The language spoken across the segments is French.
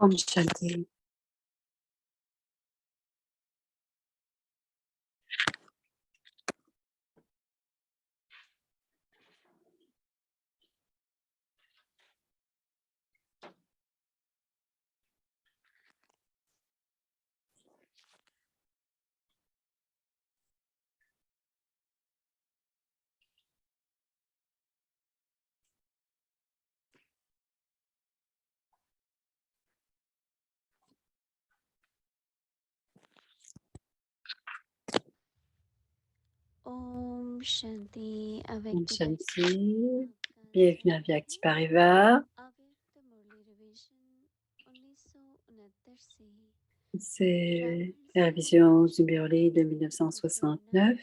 Om Shanti. Om Shanti, avec Om Pitai. Shanti. Bienvenue à Vyakti Parivar. C'est la révision du Birli de 1969.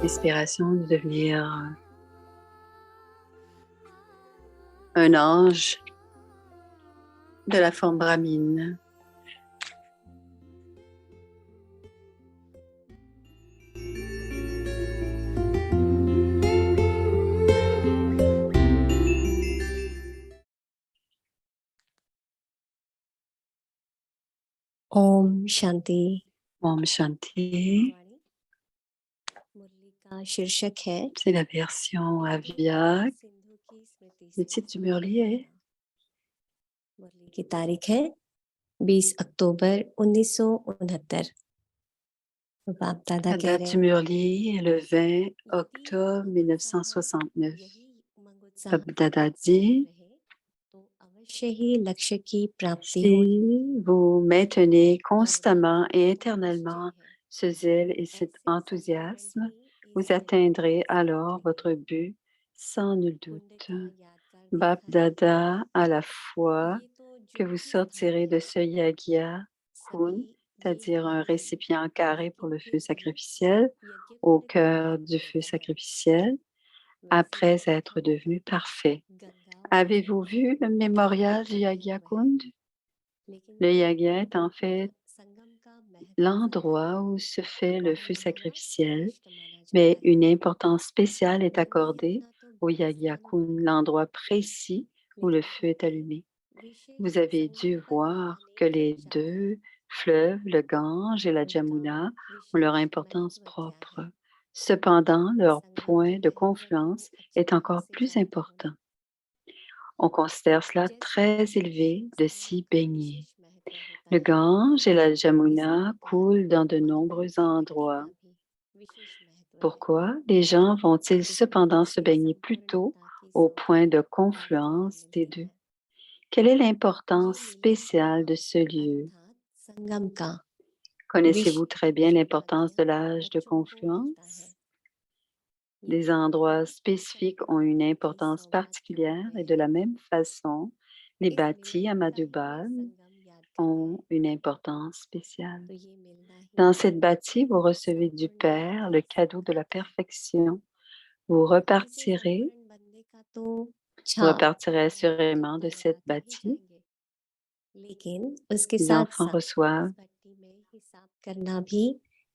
L'inspiration de devenir un ange de la forme brahmine. Om Shanti. Om Shanti. C'est la version à Vyak. Le titre du Murli est मुरली की तारीख है 20 अक्टूबर 1969। बाप दादा la कह date रहे du Murli est le 20 octobre 1969. Bap Dada dit, तो अवश्य ही लक्ष्य की प्राप्ति si होगी। vous maintenez constamment et éternellement ce zèle et cet enthousiasme, vous atteindrez alors votre but sans nul doute. Bap Dada a la foi que vous sortirez de ce yagya kun, c'est-à-dire un récipient carré pour le feu sacrificiel, au cœur du feu sacrificiel, après être devenu parfait. Avez-vous vu le mémorial du Yagya Kund? Le yagya est en fait l'endroit où se fait le feu sacrificiel, mais une importance spéciale est accordée au Yagya Kund, l'endroit précis où le feu est allumé. Vous avez dû voir que les deux fleuves, le Gange et la Jamuna, ont leur importance propre. Cependant, leur point de confluence est encore plus important. On considère cela très élevé de s'y baigner. Le Gange et la Jamuna coulent dans de nombreux endroits. Pourquoi les gens vont-ils cependant se baigner plutôt au point de confluence des deux? Quelle est l'importance spéciale de ce lieu? Connaissez-vous très bien l'importance de l'âge de confluence? Des endroits spécifiques ont une importance particulière et de la même façon, les bâtis à Madhubal ont une importance spéciale. Dans cette bâtie, vous recevez du Père le cadeau de la perfection. Vous repartirez assurément de cette bâtie. Les enfants reçoivent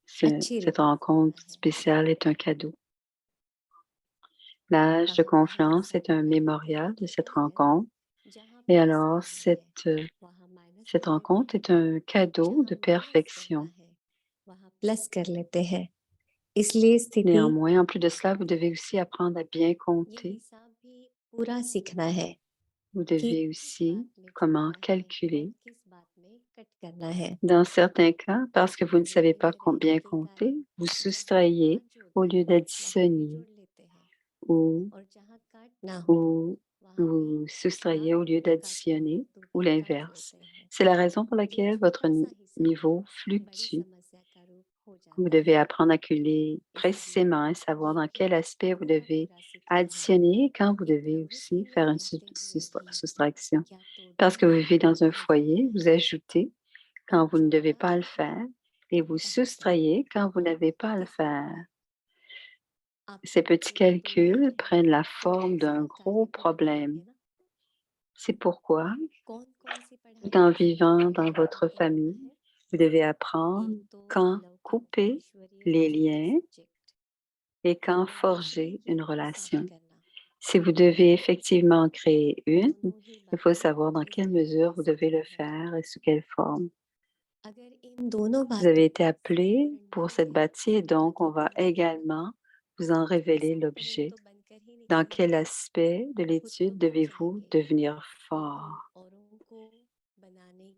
cette rencontre spéciale est un cadeau. L'âge de confluence est un mémorial de cette rencontre. Et alors, cette rencontre est un cadeau de perfection. Néanmoins, en plus de cela, vous devez aussi apprendre à bien compter. Vous devez aussi comment calculer. Dans certains cas, parce que vous ne savez pas bien compter, vous soustrayez au lieu d'additionner ou vous soustrayez au lieu d'additionner ou l'inverse. C'est la raison pour laquelle votre niveau fluctue. Vous devez apprendre à calculer précisément et savoir dans quel aspect vous devez additionner quand vous devez aussi faire une soustraction. Parce que vous vivez dans un foyer, vous ajoutez quand vous ne devez pas le faire et vous soustrayez quand vous n'avez pas à le faire. Ces petits calculs prennent la forme d'un gros problème. C'est pourquoi, tout en vivant dans votre famille, vous devez apprendre quand couper les liens et quand forger une relation. Si vous devez effectivement en créer une, il faut savoir dans quelle mesure vous devez le faire et sous quelle forme. अगर इन दोनों Vous avez बातों été appelé pour cette bâtie et donc on va également vous en révéler l'objet. Dans quel aspect de l'étude devez-vous devenir fort?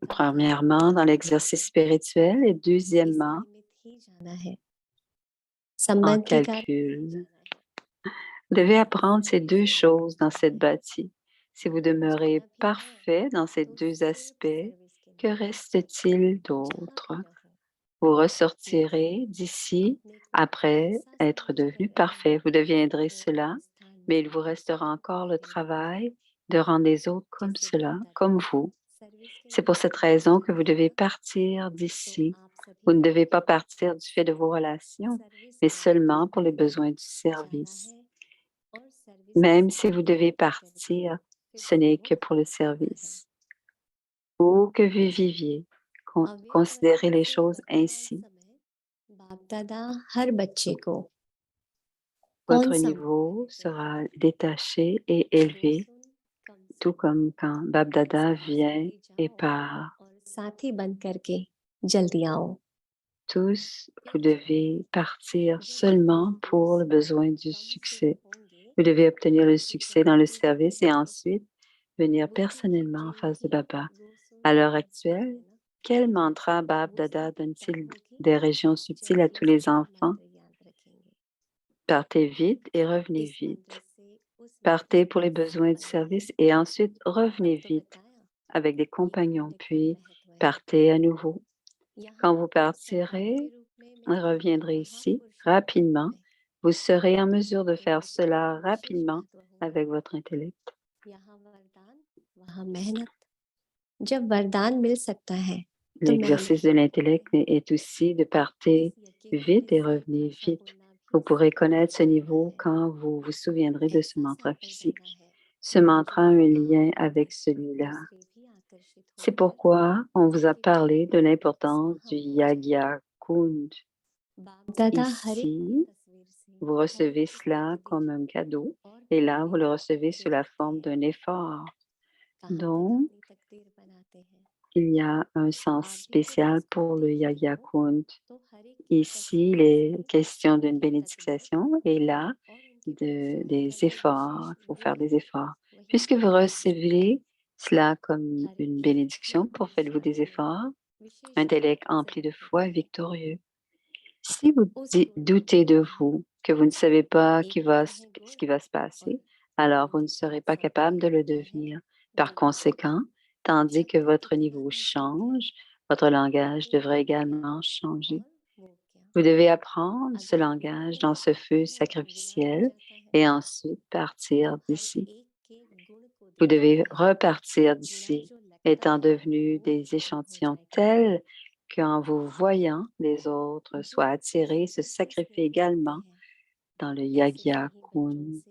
Premièrement, dans l'exercice spirituel et deuxièmement, en संबंध के कारण calcul. Vous devez apprendre ces deux choses dans cette bâtie. Si vous demeurez parfait dans ces deux aspects, que reste-t-il d'autre? Vous ressortirez d'ici après être devenu parfait. Vous deviendrez cela, mais il vous restera encore le travail de rendre les autres comme cela, comme vous. C'est pour cette raison que vous devez partir d'ici. Vous ne devez pas partir du fait de vos relations, mais seulement pour les besoins du service. Même si vous devez partir, ce n'est que pour le service. Ou que vous viviez, considérez les choses ainsi. बाप दादा हर बच्चे को कौन Votre सा niveau sera détaché et élevé, tout comme quand Bab Dada vient et part. और साथी बन करके जल्दी आओ Tous, vous devez partir seulement pour le besoin du succès. Vous devez obtenir le succès dans le service et ensuite venir personnellement en face de Baba. À l'heure actuelle, quel mantra Bab Dada donne-t-il des régions subtiles à tous les enfants? Partez vite et revenez vite. Partez pour les besoins du service et ensuite revenez vite avec des compagnons, puis partez à nouveau. Quand vous partirez, reviendrez ici rapidement. Vous serez en mesure de faire cela rapidement avec votre intellect. यहाँ वरदान वहाँ मेहनत जब वरदान मिल सकता है तो मेहनत L'exercice de l'intellect est aussi de partir vite et revenir vite. Vous pourrez connaître ce niveau quand vous vous souviendrez de ce mantra physique. Ce mantra a un lien avec celui-là. C'est pourquoi on vous a parlé de l'importance du Yagya Kund. दादा हर एक Ici, तस्वीर से vous recevez cela comme un cadeau et là, vous le recevez sous la forme d'un effort. कहाँ तक Donc, अपनी तकदीर बनाते हैं il y a un sens spécial pour le Yagya Kund. तो हर एक की Ici, il est question d'une bénédiction et là, des efforts. Il faut faire des efforts. Puisque vous recevez cela comme une bénédiction, pour faites-vous des efforts, un intellect empli de foi et victorieux. Si vous doutez de vous, que vous ne savez pas ce qui va se passer, alors vous ne serez pas capable de le devenir. Par conséquent, tandis que votre niveau change, votre langage devrait également changer. Vous devez apprendre ce langage dans ce feu sacrificiel et ensuite partir d'ici. Vous devez repartir d'ici, étant devenus des échantillons tels qu'en vous voyant, les autres soient attirés, se sacrifient également dans le Yagya Kund.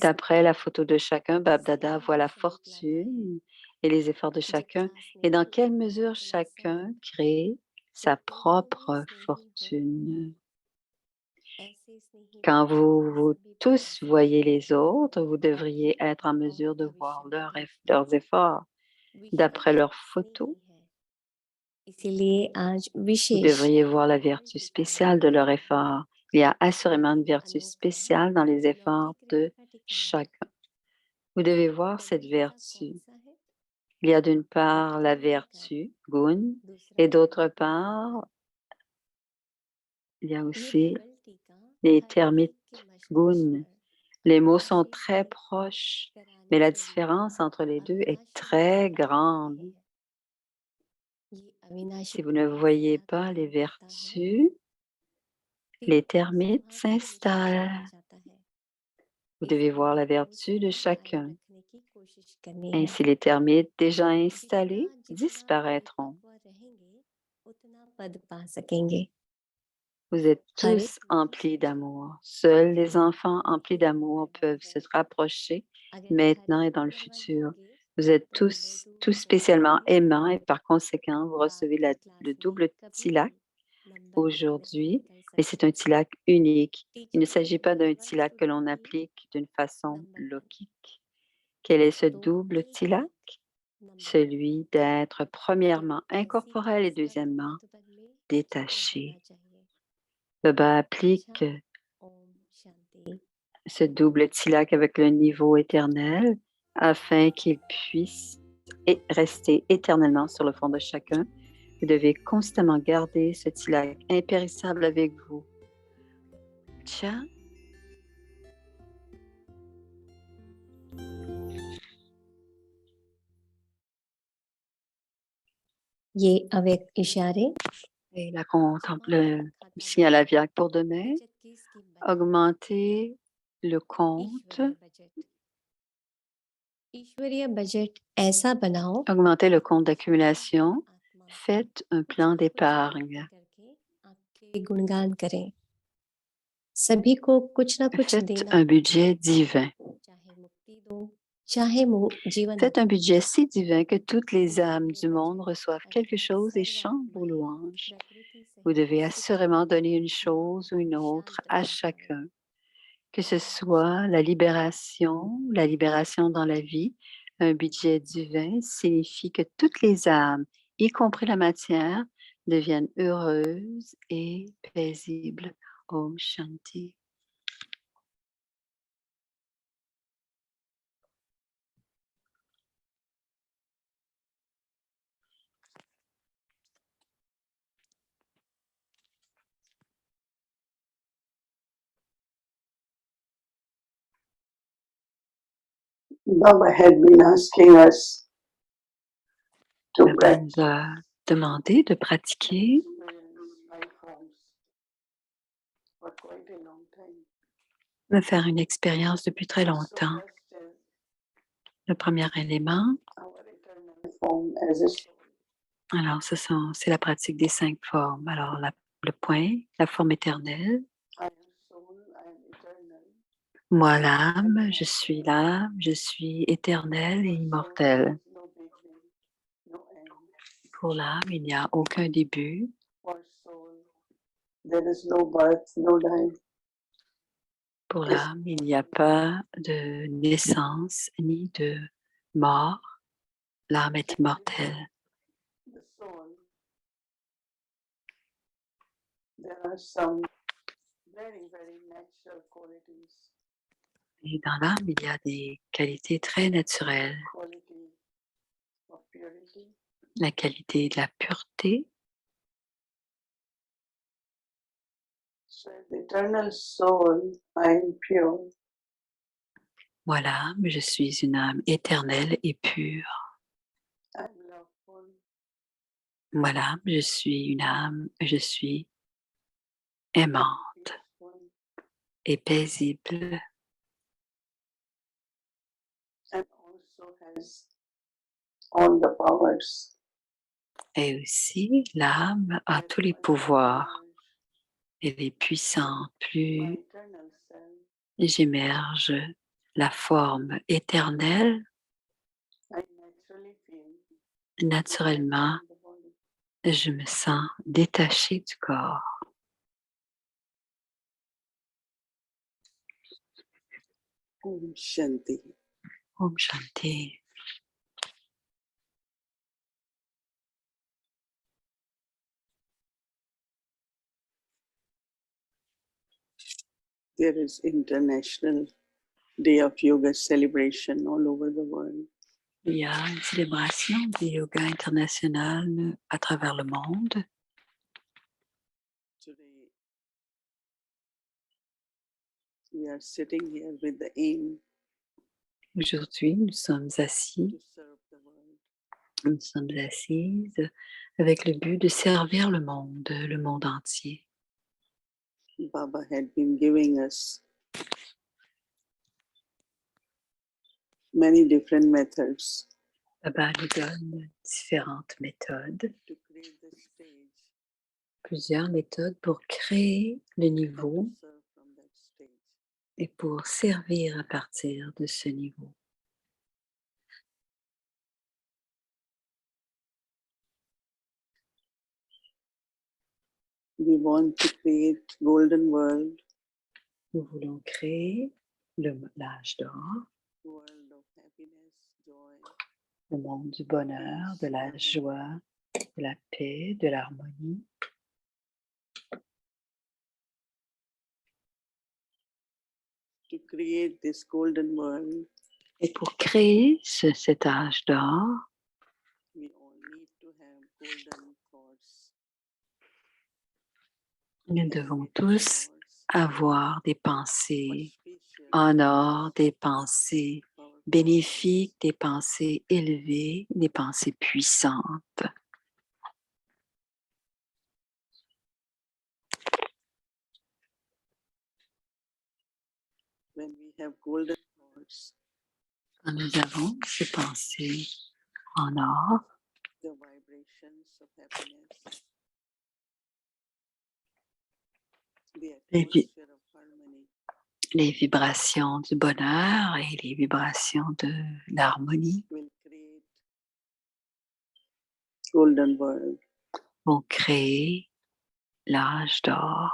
D'après la photo de chacun, Bab Dada voit la fortune et les efforts de chacun et dans quelle mesure chacun crée sa propre fortune. Quand vous tous voyez les autres, vous devriez être en mesure de voir leurs efforts d'après leurs photos. इसीलिए आज Vous विशेष devriez voir la vertu spéciale de leur effort. Il y a assurément une vertu spéciale dans les efforts de chacun. Vous devez voir cette vertu. Il y a d'une part la vertu, gun, et d'autre part, il y a aussi les termites, gun. Les mots sont très proches, mais la différence entre les deux est très grande. Si vous ne voyez pas les vertus, les termites s'installent. Vous devez voir la vertu de chacun. Ainsi, les termites déjà installés disparaîtront. Vous êtes tous emplis d'amour. Seuls les enfants emplis d'amour peuvent se rapprocher maintenant et dans le futur. Vous êtes tous spécialement aimants et par conséquent, vous recevez le double tilak aujourd'hui Et c'est un tilak unique. Il ne teaching s'agit me pas d'un never tilak to que l'on be applique d'une façon number one. logique. Quel est ce तो double tilak? एक number one Celui d'être जो premièrement ऐसी incorporel et भावना के deuxièmement वातावरण में स्थित रहना détaché. चाहिए। Baba अच्छा, applique Om Shanti. ce double tilak avec le niveau éternel afin qu'il puisse rester éternellement sur le front de chacun. Vous devez constamment garder ce tilak impérissable avec vous. Tcha. ये अवेक इशारे Et la जमा le खाता signal में à Viag pour demain. बचत की स्कीम बनाना Augmenter le compte. ईश्वरीय बजट ऐसा बनाओ Augmenter le compte जिसमें d'accumulation. आत्मा Faites un कुछ plan ना कुछ प्राप्ति d'épargne. करके आपके गुणगान करें। सभी को कुछ ना कुछ Faites देना un budget divin. चाहे मुक्ति दो चाहे जीवन Faites दो। un budget si divin que toutes les âmes ईश्वरीय du monde budget reçoivent quelque अर्थात chose et सर्व chantent vos आत्माएं louanges. प्रकृति Vous सहित devez सुख assurément donner शांति une chose ou और une autre शांत à बन जाए। chacun, que ce ओम soit Shanti. la libération dans la vie. Un budget divin signifie que toutes les âmes, y compris la matière, deviennent heureuses et paisibles. Om Shanti. Baba had been asking us to Baba nous practice a demandé de pratiquer five forms for quite a long time. de faire une expérience depuis très So longtemps. first is Le premier élément, our eternal form as a soul. alors c'est la pratique des 5 formes. Alors le point, la forme éternelle. I am soul, I am eternal. Moi l'âme, je suis éternelle et For soul, there immortelle. is no beginning, no end. Pour l'âme, il n'y a aucun début. For soul, there is no birth, no dying. Pour l'âme, il n'y a pas de naissance ni de mort. L'âme est immortelle. The soul, there are some very, very natural qualities. Et dans l'âme, il y a des qualités très naturelles. Quality of purity, La qualité de la pureté. so as the eternal soul, I am pure. Moi l'âme, je suis une âme éternelle et pure. I am loveful. Moi l'âme, je suis aimante Peaceful, et paisible. and also has all the powers. Et aussi, l'âme a That's tous les why pouvoirs. Elle est puissante. my Plus eternal self, j'émerge la forme éternelle, I naturally feel naturellement, detached from the body. je me sens détachée du corps. Om Shanti. Om Shanti. There is International Day of Yoga celebration all over the world. Il y a une célébration du yoga international à travers le monde. Today, we are sitting here with the aim Aujourd'hui, nous sommes assis, to serve the world. nous sommes assises avec le but de servir le monde entier. Baba had been giving us many different methods Baba nous donne différentes méthodes, to create the stage, plusieurs méthodes pour créer le and niveau to serve from that stage. et pour servir à partir de ce niveau. We want to create golden world, Nous voulons créer l'âge d'or, world of happiness, joy, le monde du bonheur, de la joie, de la paix, de l'harmonie. to create this golden world. Et pour créer cet âge d'or, We all need to have golden thoughts. nous devons tous avoir des pensées Auspicious, en or, des pensées powerful bénéfiques, des pensées élevées, des pensées puissantes. when we have golden thoughts, Quand nous avons ces pensées en or, the vibrations of happiness, the atmosphere of harmony les vibrations du bonheur et les vibrations de l'harmonie will create golden world. vont créer l'âge d'or.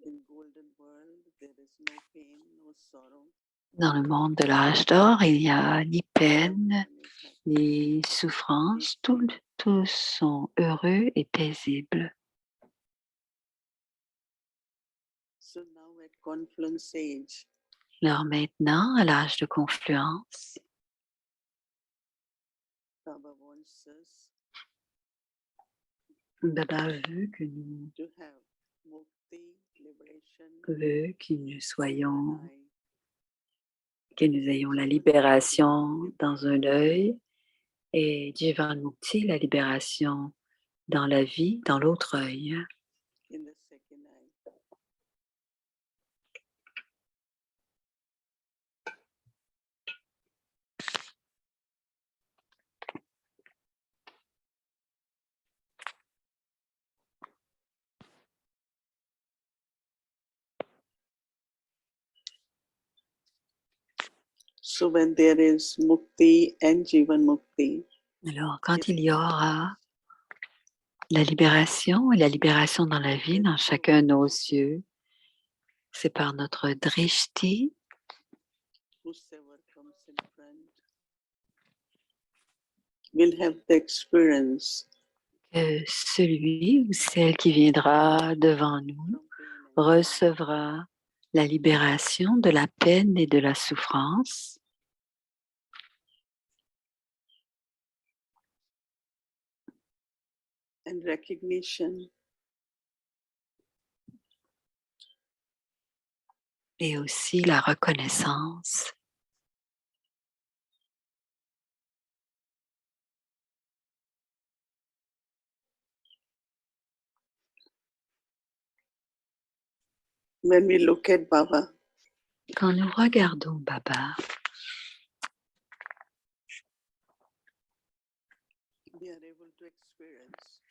In golden world, there is no pain, no sorrow. Dans le monde de l'âge d'or, il n'y a ni peine, Everyone is happy. ni souffrance. Tous sont heureux et paisibles. So now at confluence age, Alors maintenant, à l'âge de confluence, Baba wants us Baba veut que nous to have mukti, liberation, veut que nous soyons, Nai, que nous ayons la libération dans un œil et Jivan Mukti, la libération dans la vie, dans l'autre œil. in the second eye. So when there is mukti and jivan mukti, Alors, quand il y aura la libération et la libération dans la vie, dans chacun de nos yeux, c'est par notre drishti, whosoever comes in front will have the experience que celui ou celle qui viendra devant nous from pain and recevra la libération de la peine et de la souffrance and recognition et aussi la reconnaissance when we look at Baba. quand nous regardons Baba. We are able to experience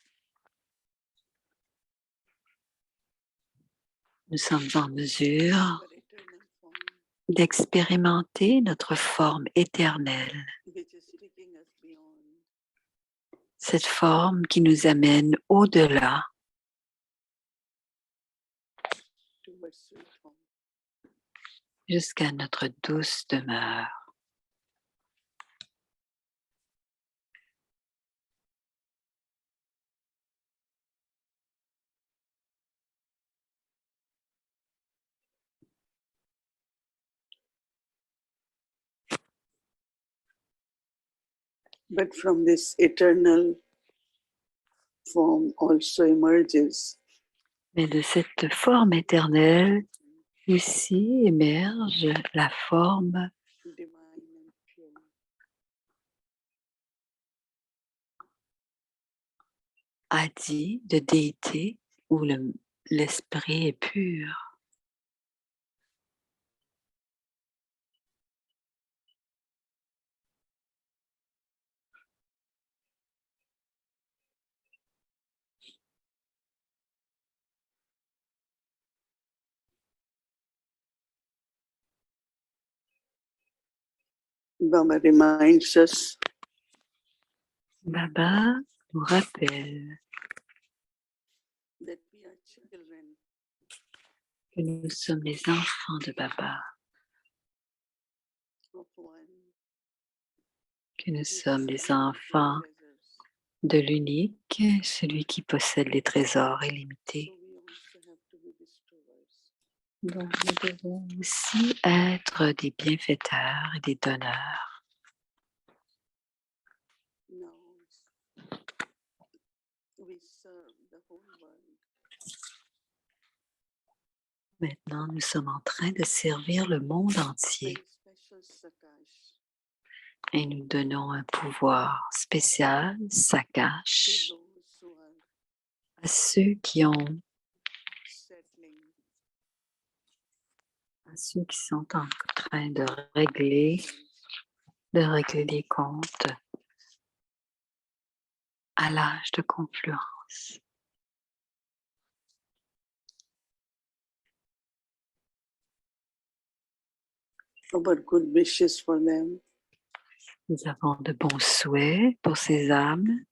Nous sommes en mesure our eternal form, d'expérimenter notre forme éternelle, which is taking us beyond cette forme qui nous amène au-delà, towards sweet home. jusqu'à notre douce demeure. But from this eternal form also emerges Mais de cette forme éternelle aussi émerge la forme divine and pure. Adi de déité où l'esprit est pur. Baba reminds us Baba nous rappelle We are children que nous sommes les enfants de Baba, of one que nous who sommes les possesses all enfants treasures. de l'unique, celui qui possède les trésors So illimités. we also have to be bestowers. Donc, nous devons aussi être des bienfaiteurs et des donneurs. Now we serve the whole world. Maintenant, nous sommes en train de servir le monde entier And special Sakash et nous donnons un pouvoir spécial, to Sakash, those who are à ceux qui settling sont en train de régler les comptes à l'âge de confluence. our good wishes for them Nous avons de bons souhaits pour ces âmes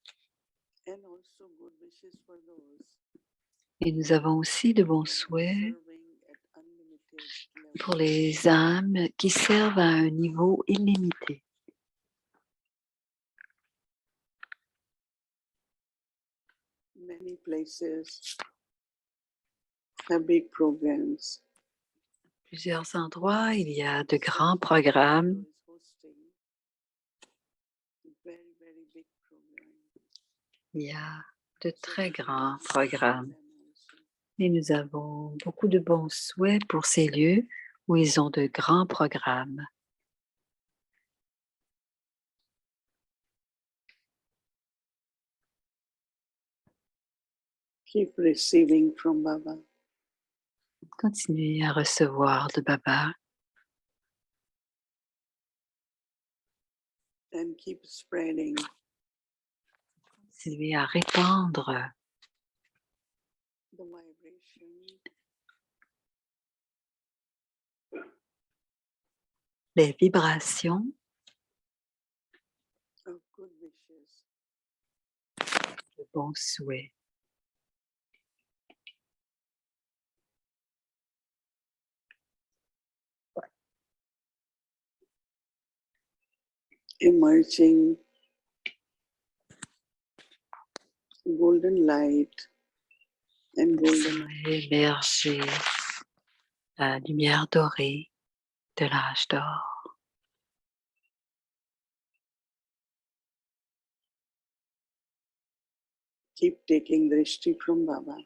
and also good wishes for those et nous avons aussi de bons who are souhaits serving at unlimited level. pour les âmes qui servent à un niveau illimité. Many places have big programs. Plusieurs endroits, il y a de grands programmes. Is hosting very, very big program. Il y a de So très we grands wish for programmes. them also. Et nous avons beaucoup de bons souhaits pour ces lieux où ils ont de grands programmes. Keep receiving from Baba. Continuez à recevoir de Baba And keep spreading continuez à répandre the vibration les vibrations of good wishes de bons souhaits. emerging golden light and golden Émerger la lumière dorée de l'âge d'or. keep taking drishti from Baba.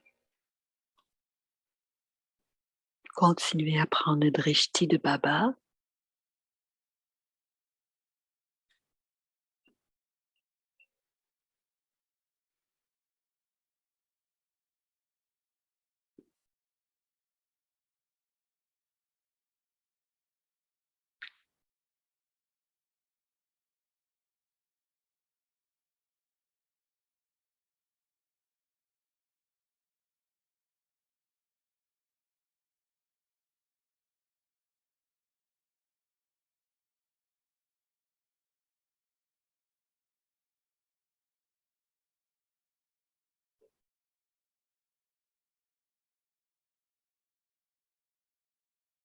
Continuez à prendre le drishti de Baba